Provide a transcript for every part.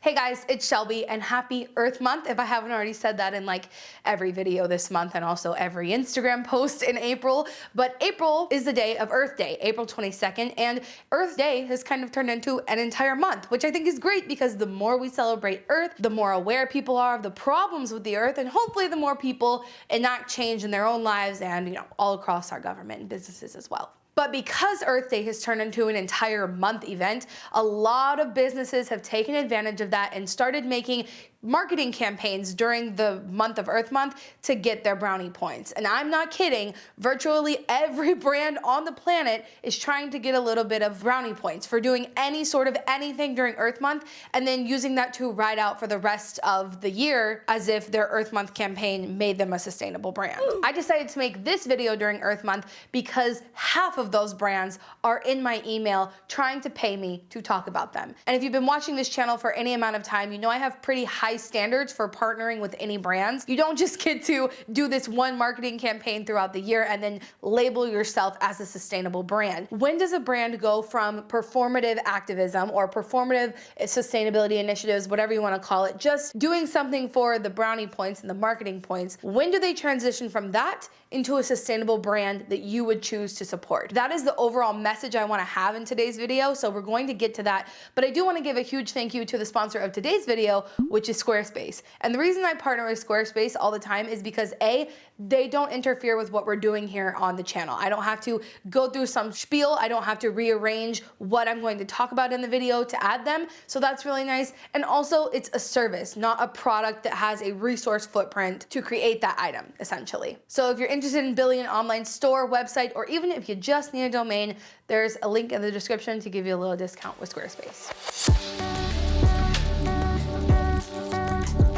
Hey guys, it's Shelbi and happy Earth Month if I haven't already said that in like every video this month and also every Instagram post in April. But April is the day of Earth Day, April 22nd, and Earth Day has kind of turned into an entire month, which I think is great because the more we celebrate Earth, the more aware people are of the problems with the Earth, and hopefully the more people enact change in their own lives and, all across our government and businesses as well. But because Earth Day has turned into an entire month event, a lot of businesses have taken advantage of that and started making marketing campaigns during the month of Earth Month to get their brownie points. And I'm not kidding, virtually every brand on the planet is trying to get a little bit of brownie points for doing any sort of anything during Earth Month and then using that to ride out for the rest of the year as if their Earth Month campaign made them a sustainable brand. I decided to make this video during Earth Month because half of those brands are in my email trying to pay me to talk about them. And if you've been watching this channel for any amount of time, you know I have pretty high standards for partnering with any brands. You don't just get to do this one marketing campaign throughout the year and then label yourself as a sustainable brand. When does a brand go from performative activism or performative sustainability initiatives, whatever you want to call it, just doing something for the brownie points and the marketing points, when do they transition from that into a sustainable brand that you would choose to support? That is the overall message I want to have in today's video, so we're going to get to that. But I do want to give a huge thank you to the sponsor of today's video, which is Squarespace. And the reason I partner with Squarespace all the time is because A, they don't interfere with what we're doing here on the channel. I don't have to go through some spiel. I don't have to rearrange what I'm going to talk about in the video to add them. So that's really nice. And also it's a service, not a product that has a resource footprint to create that item, essentially. So if you're interested in building an online store, website, or even if you just need a domain, there's a link in the description to give you a little discount with Squarespace.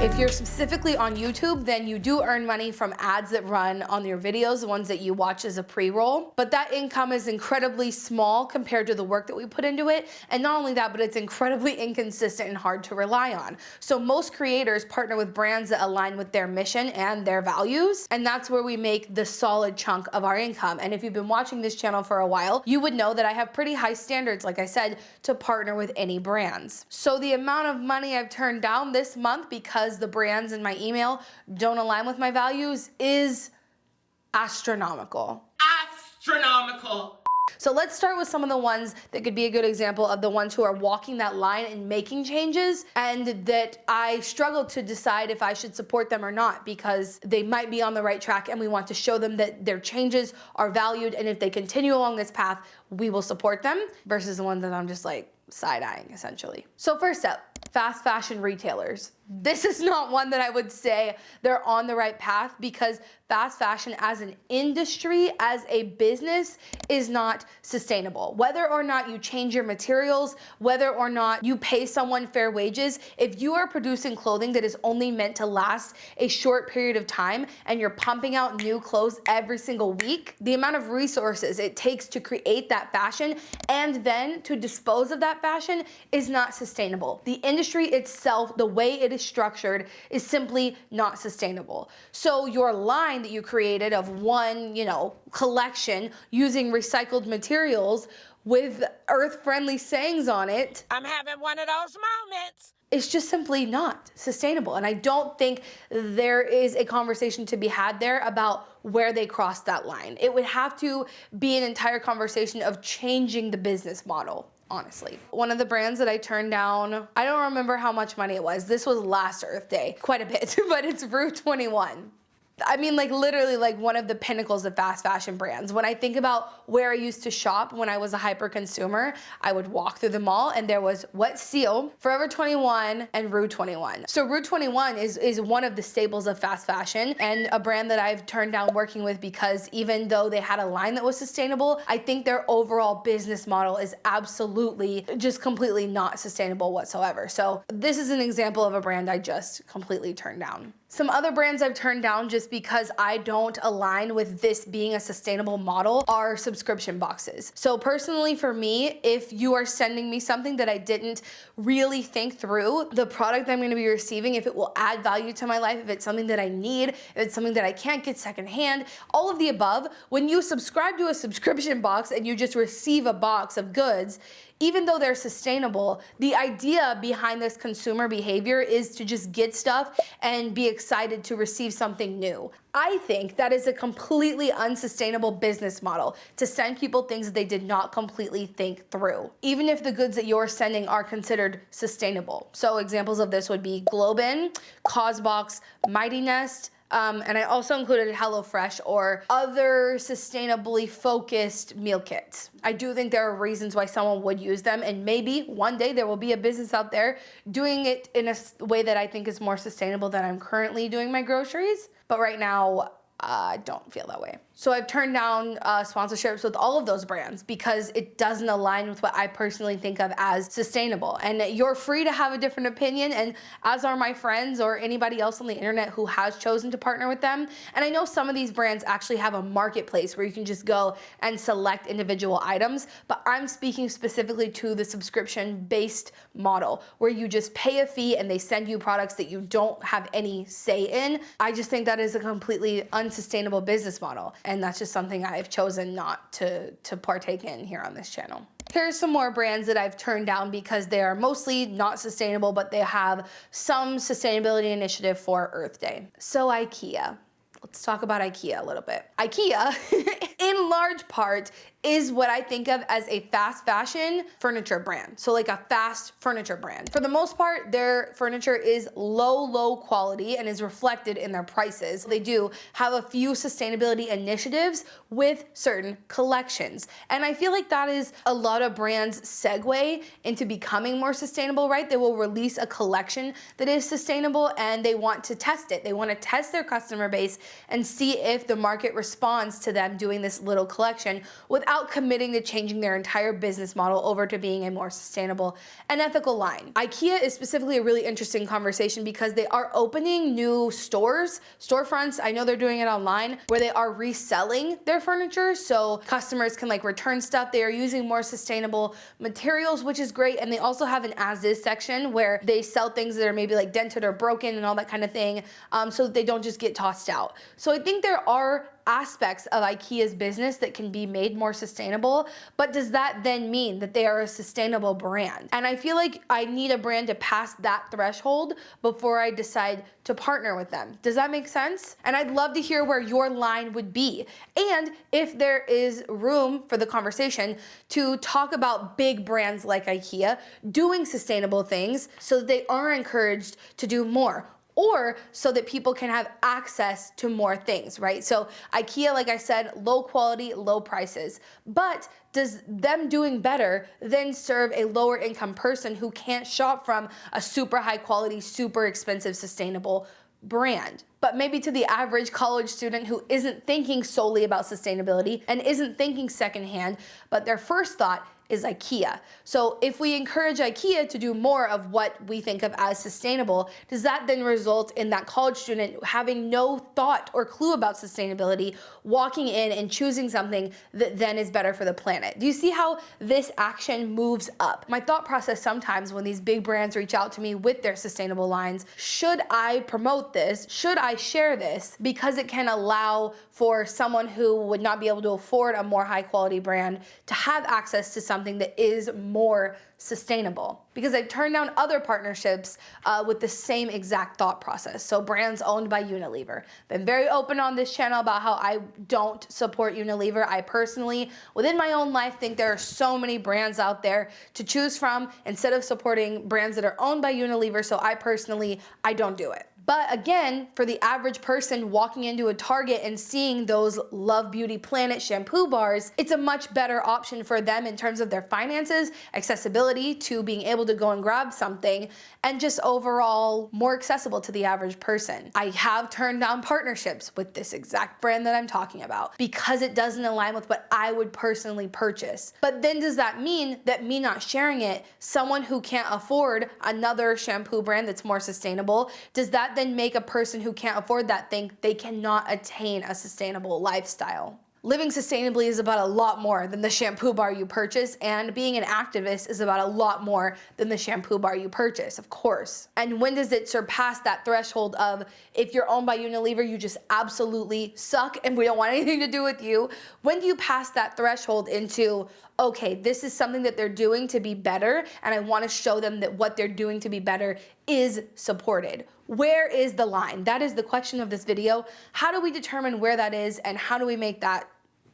If you're specifically on YouTube, then you do earn money from ads that run on your videos, the ones that you watch as a pre-roll. But that income is incredibly small compared to the work that we put into it. And not only that, but it's incredibly inconsistent and hard to rely on. So most creators partner with brands that align with their mission and their values. And that's where we make the solid chunk of our income. And if you've been watching this channel for a while, you would know that I have pretty high standards, like I said, to partner with any brands. So the amount of money I've turned down this month because the brands in my email don't align with my values is astronomical. Astronomical. So let's start with some of the ones that could be a good example of the ones who are walking that line and making changes, and that I struggle to decide if I should support them or not because they might be on the right track and we want to show them that their changes are valued, and if they continue along this path, we will support them, versus the ones that I'm just like side-eyeing essentially. So first up, fast fashion retailers. This is not one that I would say they're on the right path because fast fashion as an industry, as a business, is not sustainable. Whether or not you change your materials, whether or not you pay someone fair wages, if you are producing clothing that is only meant to last a short period of time and you're pumping out new clothes every single week, the amount of resources it takes to create that fashion and then to dispose of that fashion is not sustainable. The industry itself, the way it is structured, is simply not sustainable. So your line that you created of one, collection using recycled materials with earth-friendly sayings on it, I'm having one of those moments. It's just simply not sustainable. And I don't think there is a conversation to be had there about where they crossed that line. It would have to be an entire conversation of changing the business model, honestly. One of the brands that I turned down, I don't remember how much money it was. This was last Earth Day, quite a bit, but it's Rue 21. I mean, literally one of the pinnacles of fast fashion brands. When I think about where I used to shop when I was a hyper consumer, I would walk through the mall and there was Wet Seal, Forever 21, and Rue 21. So Rue 21 is one of the staples of fast fashion and a brand that I've turned down working with because even though they had a line that was sustainable, I think their overall business model is absolutely just completely not sustainable whatsoever. So this is an example of a brand I just completely turned down. Some other brands I've turned down just because I don't align with this being a sustainable model are subscription boxes. So personally for me, if you are sending me something that I didn't really think through, the product I'm going to be receiving, if it will add value to my life, if it's something that I need, if it's something that I can't get secondhand, all of the above, when you subscribe to a subscription box and you just receive a box of goods, even though they're sustainable, the idea behind this consumer behavior is to just get stuff and be excited to receive something new. I think that is a completely unsustainable business model, to send people things that they did not completely think through, even if the goods that you're sending are considered sustainable. So examples of this would be Globin, Causebox, Mighty Nest, and I also included HelloFresh or other sustainably focused meal kits. I do think there are reasons why someone would use them, and maybe one day there will be a business out there doing it in a way that I think is more sustainable than I'm currently doing my groceries. But right now, I don't feel that way. So I've turned down sponsorships with all of those brands because it doesn't align with what I personally think of as sustainable. And you're free to have a different opinion, and as are my friends or anybody else on the internet who has chosen to partner with them. And I know some of these brands actually have a marketplace where you can just go and select individual items, but I'm speaking specifically to the subscription-based model where you just pay a fee and they send you products that you don't have any say in. I just think that is a completely unsustainable business model. And that's just something I've chosen not to partake in here on this channel. Here's some more brands that I've turned down because they are mostly not sustainable, but they have some sustainability initiative for Earth Day. So IKEA. Let's talk about IKEA a little bit. IKEA, in large part, is what I think of as a fast fashion furniture brand. So like a fast furniture brand. For the most part, their furniture is low quality and is reflected in their prices. They do have a few sustainability initiatives with certain collections. And I feel like that is a lot of brands' segue into becoming more sustainable, right? They will release a collection that is sustainable and they want to test it. They want to test their customer base and see if the market responds to them doing this little collection without committing to changing their entire business model over to being a more sustainable and ethical line. IKEA is specifically a really interesting conversation because they are opening new storefronts. I know they're doing it online where they are reselling their furniture so customers can like return stuff. They are using more sustainable materials, which is great. And they also have an as is section where they sell things that are maybe like dented or broken and all that kind of thing, so that they don't just get tossed out. So I think there are aspects of IKEA's business that can be made more sustainable, but does that then mean that they are a sustainable brand? And I feel like I need a brand to pass that threshold before I decide to partner with them. Does that make sense? And I'd love to hear where your line would be, and if there is room for the conversation to talk about big brands like IKEA doing sustainable things so that they are encouraged to do more, or so that people can have access to more things, right? So IKEA, like I said, low quality, low prices. But does them doing better then serve a lower income person who can't shop from a super high quality, super expensive, sustainable brand? But maybe to the average college student who isn't thinking solely about sustainability and isn't thinking secondhand, but their first thought is IKEA. So if we encourage IKEA to do more of what we think of as sustainable, does that then result in that college student having no thought or clue about sustainability, walking in and choosing something that then is better for the planet? Do you see how this action moves up? My thought process sometimes when these big brands reach out to me with their sustainable lines, should I promote this? Should I share this? Because it can allow for someone who would not be able to afford a more high quality brand to have access to something that is more sustainable. Because I've turned down other partnerships with the same exact thought process. So brands owned by Unilever. Been very open on this channel about how I don't support Unilever. I personally, within my own life, think there are so many brands out there to choose from instead of supporting brands that are owned by Unilever. So I don't do it. But again, for the average person walking into a Target and seeing those Love Beauty Planet shampoo bars, it's a much better option for them in terms of their finances, accessibility to being able to go and grab something, and just overall more accessible to the average person. I have turned down partnerships with this exact brand that I'm talking about because it doesn't align with what I would personally purchase. But then does that mean that me not sharing it, someone who can't afford another shampoo brand that's more sustainable, does that then make a person who can't afford that think they cannot attain a sustainable lifestyle? Living sustainably is about a lot more than the shampoo bar you purchase, and being an activist is about a lot more than the shampoo bar you purchase, of course. And when does it surpass that threshold of, if you're owned by Unilever, you just absolutely suck and we don't want anything to do with you? When do you pass that threshold into, okay, this is something that they're doing to be better, and I want to show them that what they're doing to be better is supported. Where is the line? That is the question of this video. How do we determine where that is, and how do we make that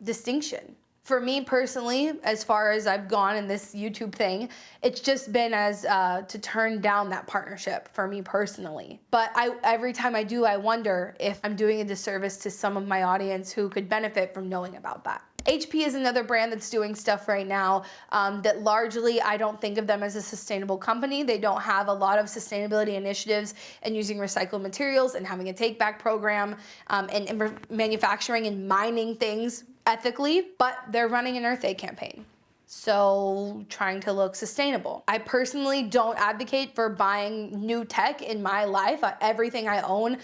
distinction? For me personally, as far as I've gone in this YouTube thing, it's just been as to turn down that partnership for me personally. But every time I do, I wonder if I'm doing a disservice to some of my audience who could benefit from knowing about that. HP is another brand that's doing stuff right now that largely I don't think of them as a sustainable company. They don't have a lot of sustainability initiatives and using recycled materials and having a take-back program and manufacturing and mining things ethically, but they're running an Earth Day campaign. So trying to look sustainable. I personally don't advocate for buying new tech in my life. Everything I own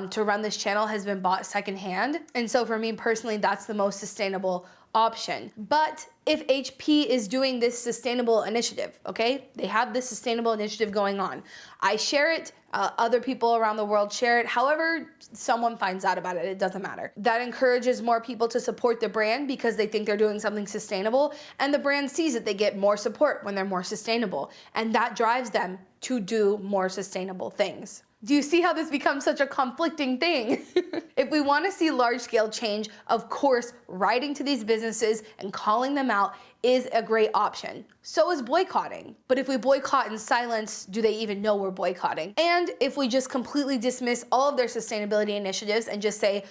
to run this channel has been bought secondhand. And so for me personally, that's the most sustainable option. But if HP is doing this sustainable initiative, okay, they have this sustainable initiative going on. I share it, other people around the world share it, however someone finds out about it, it doesn't matter. That encourages more people to support the brand because they think they're doing something sustainable, and the brand sees that they get more support when they're more sustainable, and that drives them to do more sustainable things. Do you see how this becomes such a conflicting thing? If we want to see large-scale change, of course, writing to these businesses and calling them out is a great option. So is boycotting. But if we boycott in silence, do they even know we're boycotting? And if we just completely dismiss all of their sustainability initiatives and just say,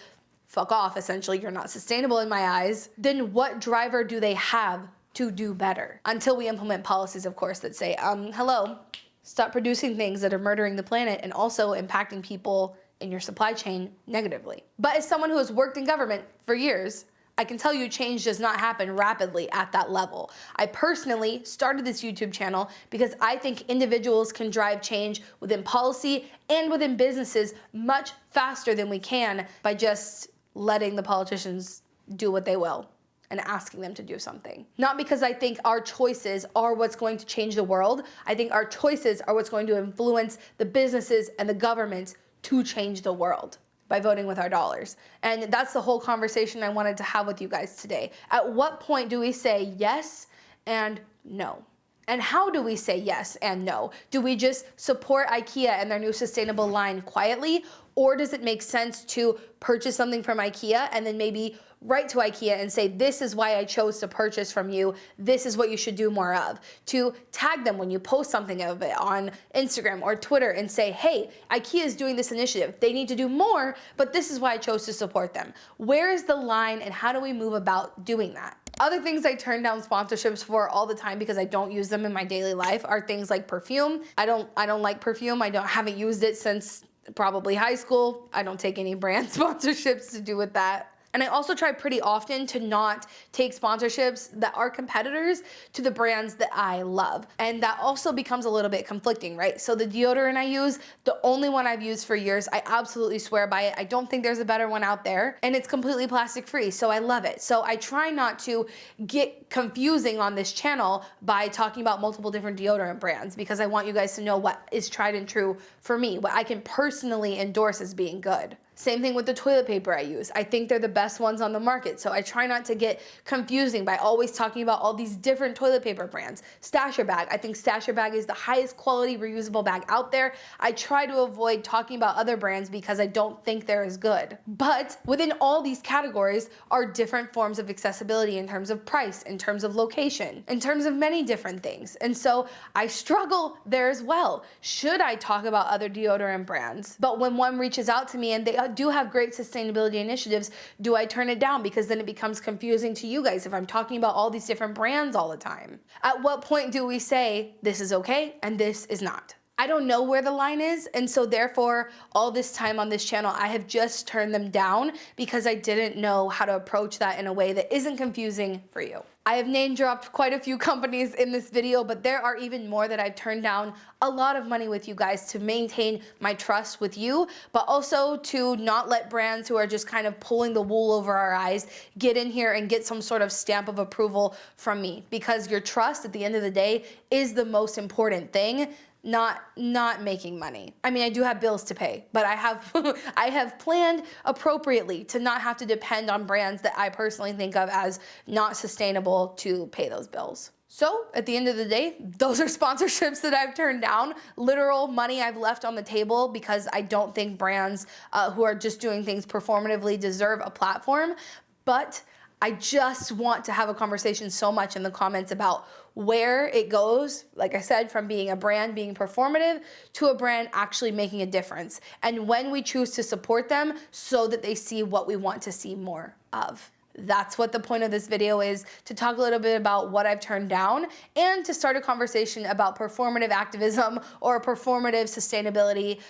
fuck off, essentially, you're not sustainable in my eyes, then what driver do they have to do better? Until we implement policies, of course, that say, hello, stop producing things that are murdering the planet and also impacting people in your supply chain negatively. But as someone who has worked in government for years, I can tell you change does not happen rapidly at that level. I personally started this YouTube channel because I think individuals can drive change within policy and within businesses much faster than we can by just letting the politicians do what they will and asking them to do something. Not because I think our choices are what's going to change the world. I think our choices are what's going to influence the businesses and the governments to change the world by voting with our dollars. And that's the whole conversation I wanted to have with you guys today. At what point do we say yes and no? And how do we say yes and no? Do we just support IKEA and their new sustainable line quietly? Or does it make sense to purchase something from IKEA and then maybe write to IKEA and say, this is why I chose to purchase from you. This is what you should do more of. To tag them when you post something of it on Instagram or Twitter and say, hey, IKEA is doing this initiative. They need to do more, but this is why I chose to support them. Where is the line and how do we move about doing that? Other things I turn down sponsorships for all the time because I don't use them in my daily life are things like perfume. I don't like perfume. I haven't used it since probably high school. I don't take any brand sponsorships to do with that. And I also try pretty often to not take sponsorships that are competitors to the brands that I love. And that also becomes a little bit conflicting, right? So the deodorant I use, the only one I've used for years, I absolutely swear by it. I don't think there's a better one out there. And it's completely plastic free, so I love it. So I try not to get confusing on this channel by talking about multiple different deodorant brands because I want you guys to know what is tried and true for me, what I can personally endorse as being good. Same thing with the toilet paper I use. I think they're the best ones on the market, so I try not to get confusing by always talking about all these different toilet paper brands. Stasher Bag, I think Stasher Bag is the highest quality reusable bag out there. I try to avoid talking about other brands because I don't think they're as good. But within all these categories are different forms of accessibility in terms of price, in terms of location, in terms of many different things. And so I struggle there as well. Should I talk about other deodorant brands? But when one reaches out to me and they do have great sustainability initiatives, do I turn it down? Because then it becomes confusing to you guys if I'm talking about all these different brands all the time. At what point do we say this is okay and this is not? I don't know where the line is, and so therefore all this time on this channel I have just turned them down because I didn't know how to approach that in a way that isn't confusing for you. I have name dropped quite a few companies in this video, but there are even more that I've turned down a lot of money with you guys to maintain my trust with you, but also to not let brands who are just kind of pulling the wool over our eyes get in here and get some sort of stamp of approval from me, because your trust at the end of the day is the most important thing not making money. I mean, I do have bills to pay, but I have I have planned appropriately to not have to depend on brands that I personally think of as not sustainable to pay those bills. So at the end of the day, those are sponsorships that I've turned down, literal money I've left on the table because I don't think brands who are just doing things performatively deserve a platform. But I just want to have a conversation so much in the comments about where it goes, like I said, from being a brand being performative to a brand actually making a difference, and when we choose to support them so that they see what we want to see more of. That's what the point of this video is, to talk a little bit about what I've turned down and to start a conversation about performative activism or performative sustainability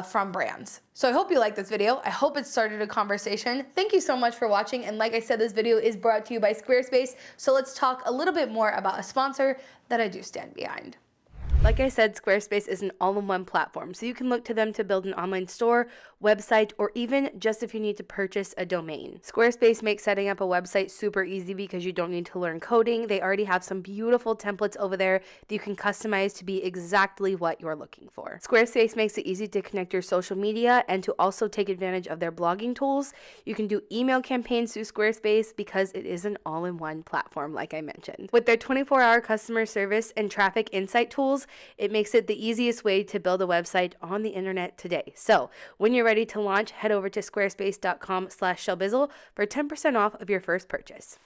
from brands. So I hope you liked this video. I hope it started a conversation. Thank you so much for watching. And like I said, this video is brought to you by Squarespace. So let's talk a little bit more about a sponsor that I do stand behind. Like I said, Squarespace is an all-in-one platform, so you can look to them to build an online store, website, or even just if you need to purchase a domain. Squarespace makes setting up a website super easy because you don't need to learn coding. They already have some beautiful templates over there that you can customize to be exactly what you're looking for. Squarespace makes it easy to connect your social media and to also take advantage of their blogging tools. You can do email campaigns through Squarespace because it is an all-in-one platform, like I mentioned. With their 24-hour customer service and traffic insight tools, it makes it the easiest way to build a website on the internet today. So when you're ready to launch, head over to squarespace.com/Shelbizleee for 10% off of your first purchase.